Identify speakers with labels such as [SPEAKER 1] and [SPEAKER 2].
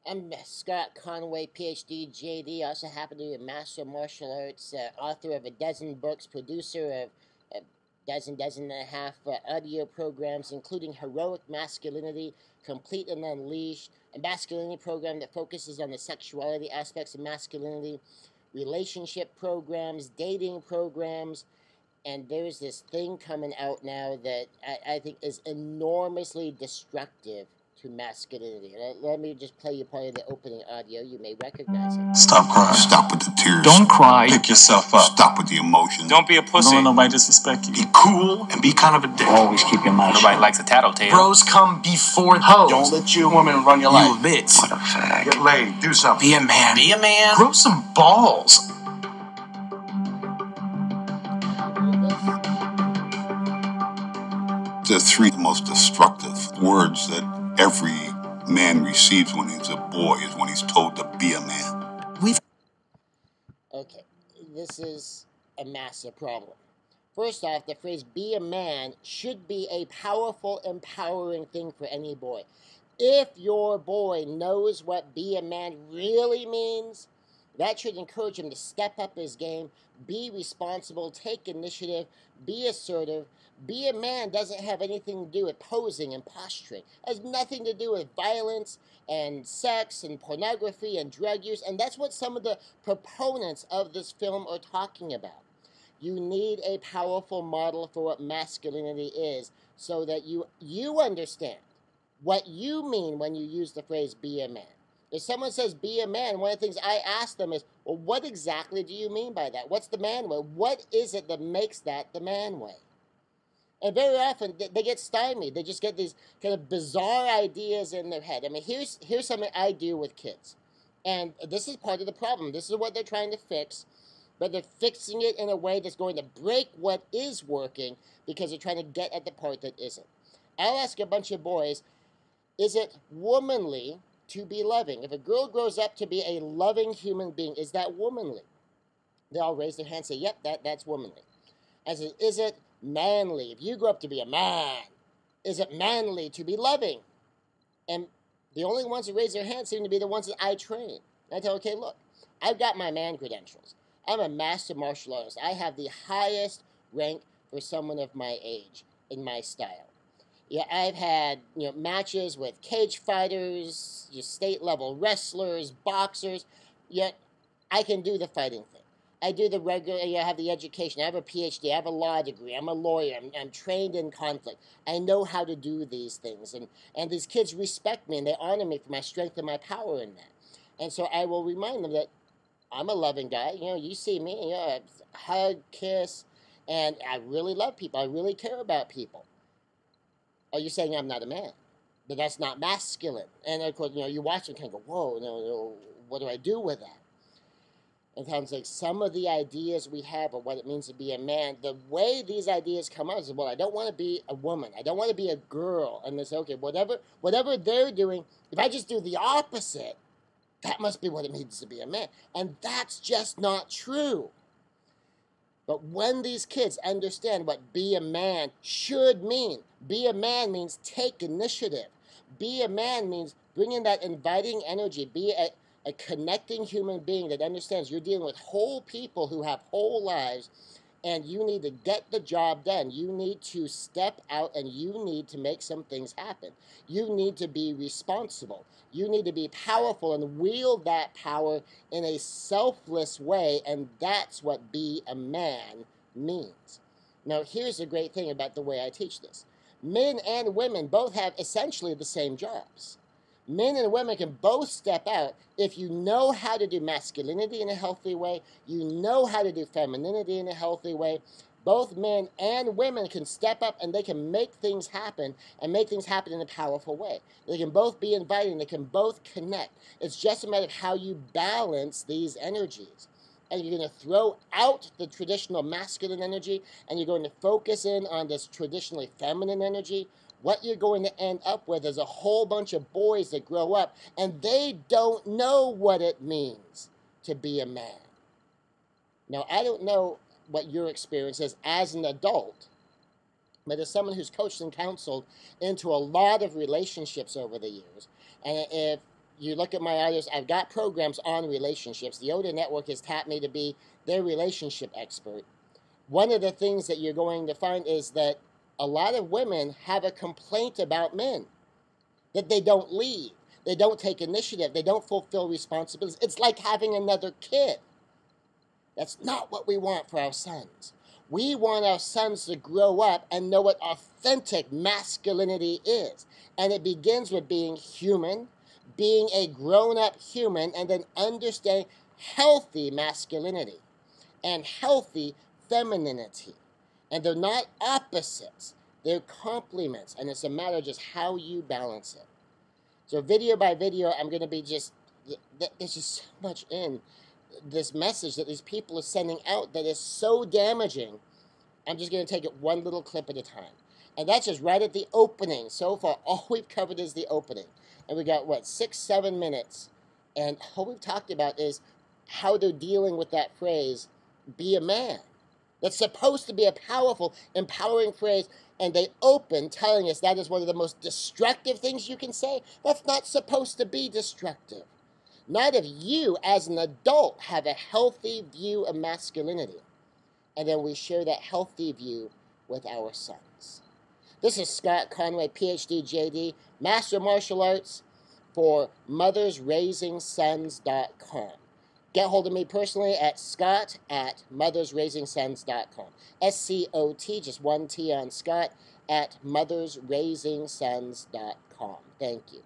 [SPEAKER 1] I'm Scot Conway, Ph.D, J.D. I also happen to be a master of martial arts, author of a dozen books, producer of a dozen and a half audio programs, including Heroic Masculinity, Complete and Unleashed, a masculinity program that focuses on the sexuality aspects of masculinity, relationship programs, dating programs, and there's this thing coming out now that I think is enormously destructive to masculinity. Let me just play you part of the opening audio. You may recognize it.
[SPEAKER 2] Stop crying. Stop with the tears.
[SPEAKER 3] Don't cry.
[SPEAKER 2] Pick yourself up. Stop with the emotions.
[SPEAKER 3] Don't be a pussy.
[SPEAKER 2] Don't let nobody disrespect you. Be cool and be kind of a dick.
[SPEAKER 4] Always keep your mouth shut.
[SPEAKER 3] Nobody likes a tattletale.
[SPEAKER 4] Bros come before hoes.
[SPEAKER 2] Don't let your woman run your life.
[SPEAKER 4] You a bitch.
[SPEAKER 2] What a fag. Get laid. Do something.
[SPEAKER 4] Be a man.
[SPEAKER 3] Be a man.
[SPEAKER 4] Grow some balls.
[SPEAKER 2] The three most destructive words that every man receives when he's a boy is when he's told to be a man.
[SPEAKER 1] Okay, this is a massive problem. First off, the phrase be a man should be a powerful, empowering thing for any boy. If your boy knows what be a man really means, that should encourage him to step up his game, be responsible, take initiative, be assertive. Be a man doesn't have anything to do with posing and posturing. It has nothing to do with violence and sex and pornography and drug use, and that's what some of the proponents of this film are talking about. You need a powerful model for what masculinity is so that you understand what you mean when you use the phrase be a man. If someone says be a man, one of the things I ask them is, well, what exactly do you mean by that? What's the man way? What is it that makes that the man way? And very often, they get stymied. They just get these kind of bizarre ideas in their head. I mean, here's something I do with kids. And this is part of the problem. This is what they're trying to fix. But they're fixing it in a way that's going to break what is working because they're trying to get at the part that isn't. I'll ask a bunch of boys, is it womanly to be loving? If a girl grows up to be a loving human being, is that womanly? They all raise their hand and say, yep, that's womanly. I said, is it manly? If you grow up to be a man, is it manly to be loving? And the only ones who raise their hands seem to be the ones that I train. And I tell, okay, look, I've got my man credentials. I'm a master martial artist. I have the highest rank for someone of my age in my style. Yeah, I've had matches with cage fighters, state level wrestlers, boxers. Yet I can do the fighting thing. I do the regular, I have the education, I have a Ph.D, I have a law degree, I'm a lawyer, I'm trained in conflict. I know how to do these things, and these kids respect me, and they honor me for my strength and my power in that. And so I will remind them that I'm a loving guy. You see me, hug, kiss, and I really love people. I really care about people. Are you saying I'm not a man? But that's not masculine. And of course, you watch them kind of go, whoa, what do I do with that? And sounds like some of the ideas we have of what it means to be a man, the way these ideas come out is, well, I don't want to be a woman. I don't want to be a girl. And they say, okay, whatever they're doing, if I just do the opposite, that must be what it means to be a man. And that's just not true. But when these kids understand what be a man should mean, be a man means take initiative. Be a man means bring in that inviting energy. Be a connecting human being that understands you're dealing with whole people who have whole lives, and you need to get the job done. You need to step out, and you need to make some things happen. You need to be responsible. You need to be powerful and wield that power in a selfless way, and that's what be a man means. Now, here's the great thing about the way I teach this. Men and women both have essentially the same jobs. Men and women can both step out if you know how to do masculinity in a healthy way, you know how to do femininity in a healthy way. Both men and women can step up and they can make things happen and make things happen in a powerful way. They can both be inviting, they can both connect. It's just a matter of how you balance these energies. And you're going to throw out the traditional masculine energy and you're going to focus in on this traditionally feminine energy. What you're going to end up with is a whole bunch of boys that grow up and they don't know what it means to be a man. Now, I don't know what your experience is as an adult, but as someone who's coached and counseled into a lot of relationships over the years, and if you look at my others, I've got programs on relationships. The Yoda Network has tapped me to be their relationship expert. One of the things that you're going to find is that a lot of women have a complaint about men, that they don't lead, they don't take initiative, they don't fulfill responsibilities. It's like having another kid. That's not what we want for our sons. We want our sons to grow up and know what authentic masculinity is. And it begins with being human, being a grown-up human, and then understanding healthy masculinity and healthy femininity. And they're not opposites, they're complements. And it's a matter of just how you balance it. So video by video, I'm going to be there's just so much in this message that these people are sending out that is so damaging. I'm just going to take it one little clip at a time. And that's just right at the opening. So far, all we've covered is the opening. And we got, what, 6-7 minutes. And all we've talked about is how they're dealing with that phrase, be a man. That's supposed to be a powerful, empowering phrase. And they open telling us that is one of the most destructive things you can say. That's not supposed to be destructive. Not if you, as an adult, have a healthy view of masculinity. And then we share that healthy view with our sons. This is Scot Conway, Ph.D., J.D., Master of Martial Arts for mothersraisingsons.com. Get hold of me personally at scott@mothersraisingsons.com. S-C-O-T, just one T on Scott, at mothersraisingsons.com. Thank you.